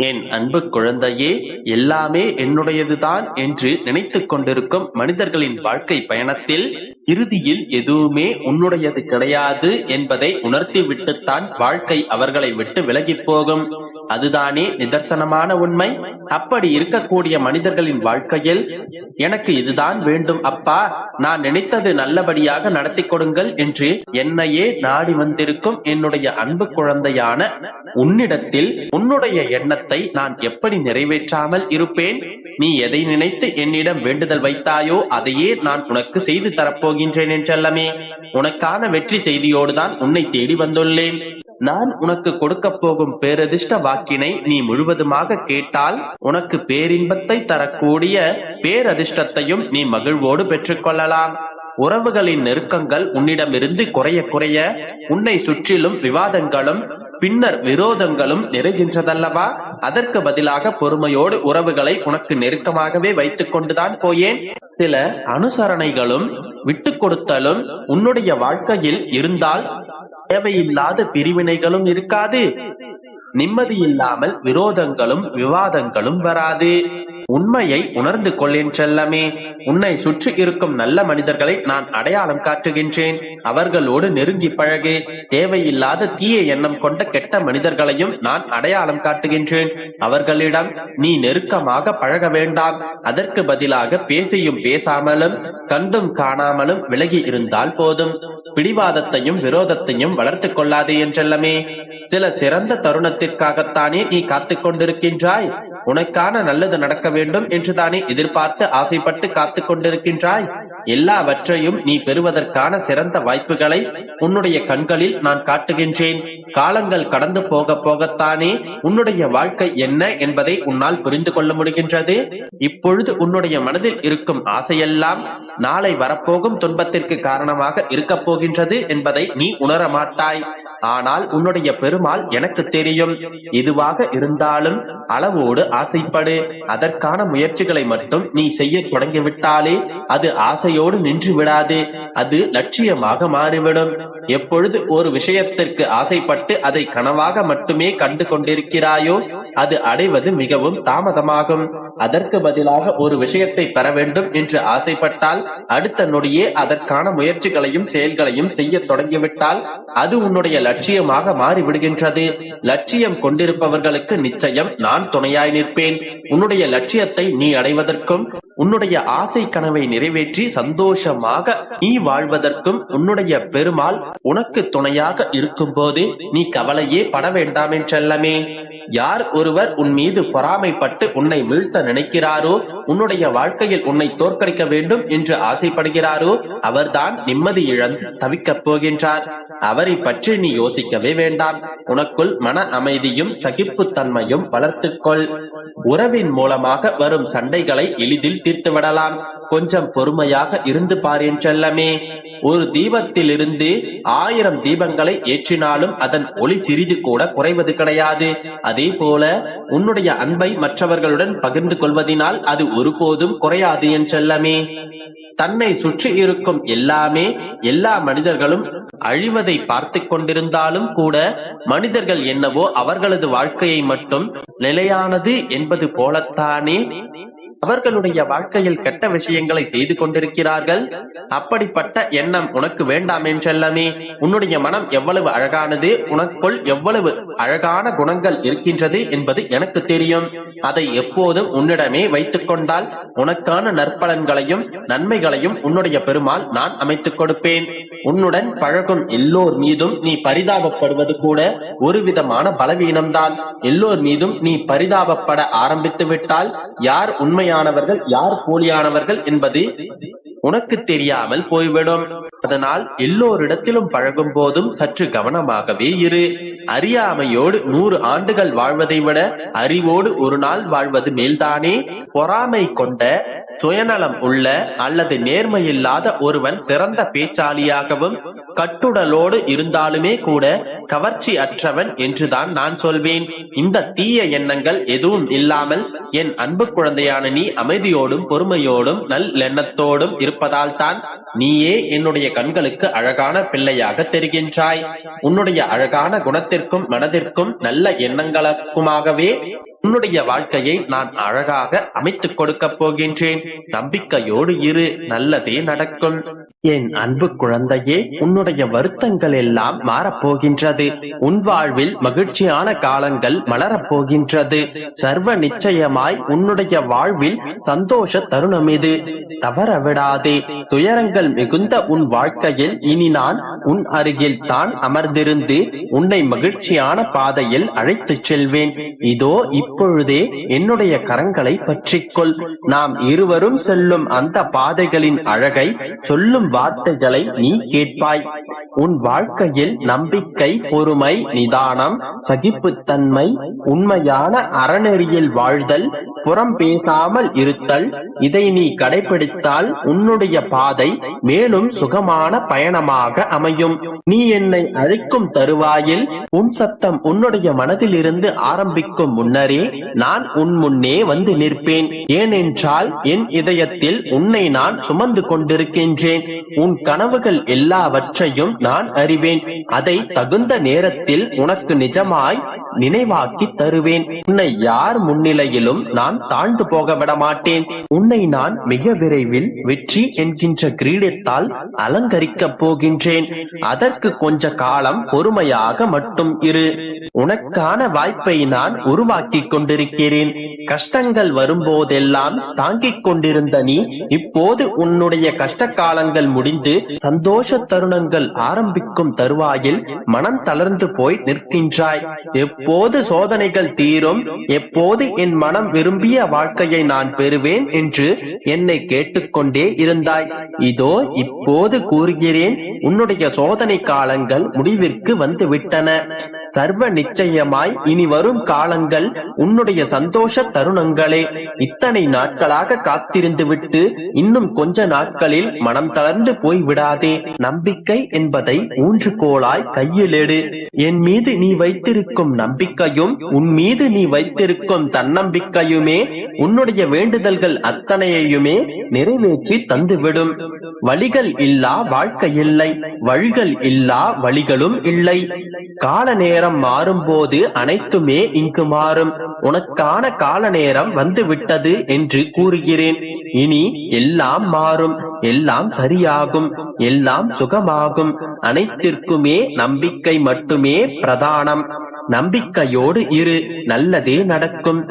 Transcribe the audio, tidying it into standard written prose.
என் அன்பு குழந்தையே, எல்லாமே என்னுடையதுதான் என்று நினைத்துக் கொண்டிருக்கும் மனிதர்களின் வாழ்க்கை பயணத்தில் இறுதியில் எதுவுமே உன்னுடையது கிடையாது என்பதை உணர்த்திவிட்டுத்தான் வாழ்க்கை அவர்களை விட்டு விலகி போகும். அதுதானே நிதர்சனமான உண்மை. அப்படி இருக்கக்கூடிய மனிதர்களின் வாழ்க்கையில் எனக்கு இதுதான் வேண்டும் அப்பா, நான் நினைத்தது நல்லபடியாக நடத்தி கொடுங்கள் என்று என்னையே நாடி வந்திருக்கும் என்னுடைய அன்பு குழந்தையான உன்னிடத்தில் உன்னுடைய எண்ணத்தை நான் எப்படி நிறைவேற்றாமல் இருப்பேன்? நீ எதை நினைத்து என்னிடம் வேண்டுதல் வைத்தாயோ அதையே நான் உனக்கு செய்து தரப்போகின்றேன் என்றல்லமே. உனக்கான வெற்றி செய்தியோடுதான் உன்னை தேடி வந்துள்ளேன். நான் உனக்கு கொடுக்க போகும் பேரதிர்ஷ்ட வாக்கினை நீ முழுவதுமாக கேட்டால் உனக்கு பேரின்பத்தை தரக்கூடிய பேரதிர்ஷ்டத்தையும் நீ மகிழ்வோடு பெற்றுக்கொள்ளலாம். உறவுகளின் நெருக்கங்கள் உன்னிடமிருந்து குறைய குறைய உன்னை சுற்றிலும் விவாதங்களும் பின்னர் விரோதங்களும் நிறைகின்றதல்லவா? அதற்கு பதிலாக பொறுமையோடு உறவுகளை உனக்கு நெருக்கமாகவே வைத்துக் கொண்டுதான் போயேன். சில அனுசரணைகளும் விட்டு கொடுத்தலும் உன்னுடைய வாழ்க்கையில் இருந்தால் தேவையில்லாத பிரிவினைகளும் இருக்காது, நிம்மதியில்லாமல் விரோதங்களும் விவாதங்களும் வராது. உண்மையை உணர்ந்து கொள்ளேன் செல்லமே. உன்னை சுற்றி இருக்கும் நல்ல மனிதர்களை நான் அடையாளம் காட்டுகின்றேன். அவர்களோடு நெருங்கி பழகு. தேவையில்லாத தீய எண்ணம் கொண்ட கெட்ட மனிதர்களையும் நான் அடையாளம் காட்டுகின்றேன். அவர்களிடம் நீ நெருக்கமாக பழக வேண்டாம். அதற்கு பதிலாக பேசியும் பேசாமலும் கண்டும் காணாமலும் விலகி இருந்தால் போதும். பிடிவாதத்தையும் விரோதத்தையும் வளர்த்து கொள்ளாதே என்றல்லமே. சில சிறந்த தருணத்திற்காகத்தானே நீ காத்துக் கொண்டிருக்கின்றாய். உனக்கான நல்லது நடக்க வேண்டும் என்றுதானே எதிர்பார்த்து ஆசைப்பட்டு காத்துக் கொண்டிருக்கின்றாய். எல்லாவற்றையும் நீ பெறுவதற்கான சிறந்த வாய்ப்புகளை உன்னுடைய கண்களில் நான் காட்டுகின்றேன். காலங்கள் கடந்து போக போகத்தானே உன்னுடைய வாழ்க்கை என்ன என்பதை உன்னால் புரிந்து கொள்ள முடிகின்றது. இப்பொழுது உன்னுடைய மனதில் இருக்கும் ஆசையெல்லாம் நாளை வரப்போகும் துன்பத்திற்கு காரணமாக இருக்கப் போகின்றது என்பதை நீ உணர மாட்டாய். ஆனால் உன்னுடைய பெருமாள் எனக்கு தெரியும். எதுவாக இருந்தாலும் அளவோடு ஆசைப்படு. அதற்கான முயற்சிகளை மட்டும் நீ செய்ய தொடங்கிவிட்டாலே அது ஆசையோடு நின்று விடாது, அது லட்சியமாக மாறிவிடும். எப்பொழுது ஒரு விஷயத்திற்கு ஆசைப்பட்டு அதை கனவாக மட்டுமே கண்டு கொண்டிருக்கிறாயோ அது அடைவது மிகவும் தாமதமாகும். அதற்கு பதிலாக ஒரு விஷயத்தை பெற வேண்டும் என்று ஆசைப்பட்டால் அடுத்த நொடியே அதற்கான முயற்சிகளையும் செயல்களையும் செய்ய தொடங்கிவிட்டால் அது உன்னுடைய லட்சியமாக மாறிவிடுகின்றது. லட்சியம் கொண்டிருப்பவர்களுக்கு நிச்சயம் நான் துணையாய் நிற்பேன். உன்னுடைய லட்சியத்தை நீ அடைவதற்கும் உன்னுடைய ஆசை கனவை நிறைவேற்றி சந்தோஷமாக நீ வாழ்வதற்கும் உன்னுடைய பெருமாள் உனக்கு துணையாக இருக்கும் போது நீ கவலையே பட வேண்டாம் என்றல்லமே. யார் ஒருவர் உன் மீது பொறாமைப்பட்டு உன்னை வீழ்த்த நினைக்கிறாரோ, உன்னுடைய வாழ்க்கையில் உன்னை தோற்கடிக்க வேண்டும் என்று ஆசைப்படுகிறாரோ அவர்தான் நிம்மதி இழந்து தவிக்கப் போகின்றார். அவரை பற்றி நீ யோசிக்கவே வேண்டாம். உனக்குள் மன அமைதியும் சகிப்புத்தன்மையும் வளர்த்துக்கொள். உறவின் மூலமாக வரும் சண்டைகளை எளிதில் தீர்த்து விடலாம். கொஞ்சம் பொறுமையாக இருந்து பாரேன் செல்லமே. ஒரு தீபத்திலிருந்து 1000 தீபங்களை ஏற்றினாலும் அதன் ஒளி சிறிது கூட குறைவது கிடையாது. அதே போல உன்னுடைய அன்பை மற்றவர்களுடன் பகிர்ந்து கொள்வதனால் அது ஒருபோதும் குறையாது என் செல்லமே. தன்னை சுற்றி இருக்கும் எல்லா மனிதர்களும் அழிவதை பார்த்து கொண்டிருந்தாலும் கூட மனிதர்கள் என்னவோ அவர்களது வாழ்க்கையை மட்டும் நிலையானது என்பது போலத்தானே அவர்களுடைய வாழ்க்கையில் கெட்ட விஷயங்களை செய்து கொண்டிருக்கிறார்கள். அப்படிப்பட்ட எண்ணம் உனக்கு வேண்டாம் என்றல்லமே. உன்னுடைய மனம் எவ்வளவு அழகானது, உனக்குள் எவ்வளவு அழகான குணங்கள் இருக்கின்றது என்பது எனக்கு தெரியும். அதை எப்போதும் உன்னிடமே வைத்துக் கொண்டால் உனக்கான நற்பலன்களையும் நன்மைகளையும் உன்னுடைய பெருமாள் நான் அமைத்துக் கொடுப்பேன். உன்னுடன் பழகும் எல்லோர் மீதும் நீ பரிதாபப்படுவது கூட ஒரு விதமான பலவீனம்தான். எல்லோர் மீதும் நீ பரிதாபப்பட ஆரம்பித்து விட்டால் யார் உண்மையானவர்கள் யார் போலியானவர்கள் என்பது உனக்கு தெரியாமல் போய்விடும். அதனால் எல்லோரிடத்திலும் பழகும் போதும் சற்று கவனமாகவே இரு. அறியாமையோடு 100 ஆண்டுகள் வாழ்வதை விட அறிவோடு ஒரு நாள் வாழ்வது மேல்தானே. பொறாமை கொண்ட சுயநலம் உள்ள அல்லது நேர்மையில்லாத ஒருவன் சிறந்த பேச்சாளியாகவும் கட்டுடலோடு இருந்தாலுமே கூட கவர்ச்சி அற்றவன் என்றுதான் நான் சொல்வேன். இந்த தீய எண்ணங்கள் எதுவும் இல்லாமல் என் அன்பு குழந்தையான நீ அமைதியோடும் பொறுமையோடும் நல்லெண்ணத்தோடும் இருப்பதால் தான் நீயே என்னுடைய கண்களுக்கு அழகான பிள்ளையாக தெரிகின்றாய். உன்னுடைய அழகான குணத்திற்கும் மனதிற்கும் நல்ல எண்ணங்களுக்குமாகவே உன்னுடைய வாழ்க்கையை நான் அழகாக அமைத்துக் கொடுக்க போகின்றேன். நம்பிக்கையோடு இரு, நல்லதே நடக்கும். என் அன்பு குழந்தையே, உன்னுடைய வருத்தங்கள் எல்லாம் மாறப்போகின்றது. உன் வாழ்வில் மகிழ்ச்சியான காலங்கள் மலரப் போகின்றது. சர்வ நிச்சயமாய் உன்னுடைய வாழ்வில் சந்தோஷ தருணம் இது. தவற விடாதே. துயரங்கள் மிகுந்த உன் வாழ்க்கையில் இனி நான் உன் அருகில் தான் அமர்ந்திருந்து உன்னை மகிழ்ச்சியான பாதையில் அழைத்துச் செல்வேன். இதோ இப்பொழுதே என்னுடைய கரங்களை பற்றிக்கொள். நாம் இருவரும் செல்லும் அந்த பாதைகளின் அழகை சொல்லும் வார்த்தைகளை நீ கேட்பாய். உன் வாழ்க்கையில் நம்பிக்கை, பொறுமை, நிதானம், சகிப்புத்தன்மை, உண்மையான அறநெறியில் வாழ்தல், புறம் பேசாமல் இருத்தல், இதை நீ கடைபிடித்தால் உன்னுடைய பாதை மேலும் சுகமான பயணமாக அமையும். நீ என்னை அழைக்கும் தருவாயில் உன் சத்தம் உன்னுடைய மனதில் இருந்து ஆரம்பிக்கும் முன்னரே நான் உன் முன்னே வந்து நிற்பேன். ஏனென்றால் என் இதயத்தில் உன்னை நான் சுமந்து கொண்டிருக்கின்றேன். உன் கனவுகள் எல்லாவற்றையும் நான் அறிவேன். அதை தகுந்த நேரத்தில் உனக்கு நிஜமாய் நினைவாக்கி தருவேன். உன்னை யார் முன்னிலையிலும் நான் தாழ்ந்து போக விட மாட்டேன். உன்னை நான் மிக விரைவில் வெற்றி என்கின்ற கிரீடத்தால் அலங்கரிக்கப் போகின்றேன். அதற்கு கொஞ்ச காலம் பொறுமையாக மட்டும் இரு. உனக்கான வாய்ப்பை நான் உருவாக்கி கொண்டிருக்கிறேன். கஷ்டங்கள் வரும்போதெல்லாம் தாங்கிக் கொண்டிருந்த நீ இப்போது உன்னுடைய கஷ்ட காலங்கள் முடிந்து சந்தோஷ தருணங்கள் ஆரம்பிக்கும் தருவாயில் மனம் தளர்ந்து போய் நிற்கின்றாய். எப்போது சோதனைகள் தீரும், எப்போது என் மனம் விரும்பிய வாழ்க்கையை நான் பெறுவேன் என்று என்னை கேட்டுக்கொண்டே இருந்தாய். இதோ இப்போது கூறுகிறேன், உன்னுடைய சோதனை காலங்கள் முடிவிற்கு வந்து விட்டன. சர்வ நிச்சயமாய் இனி வரும் காலங்கள் உன்னுடைய சந்தோஷ தருணங்களே. இத்தனை நாட்களாக காத்திருந்து விட்டு இன்னும் கொஞ்ச நாட்களில் மனம் தளர்ந்து போய் விடாதே. நம்பிக்கை என்பதை ஊன்றுகோலாய் கையில் எடு. என் மீது நீ வைத்திருக்கும் நம்பிக்கையும் உன் மீது நீ வைத்திருக்கும் தன்னம்பிக்கையுமே உன்னுடைய வேண்டுதல்கள் அத்தனையுமே நிறைவேற்றி தந்துவிடும். வழிகள் இல்லா வாழ்க்கை இல்லை, வழிகள் இல்லா வழிகளும் இல்லை. கால நேரம் மாறும்போது அனைத்துமே இங்கு மாறும். உனக்கான கால நேரம் வந்து விட்டது என்று கூறுகிறேன். இனி எல்லாம் மாறும், எல்லாம் சரியாகும், எல்லாம் சுகமாகும். அனைத்திற்குமே நம்பிக்கை மட்டுமே பிரதானம். நம்பிக்கையோடு இரு, நல்லதே நடக்கும்.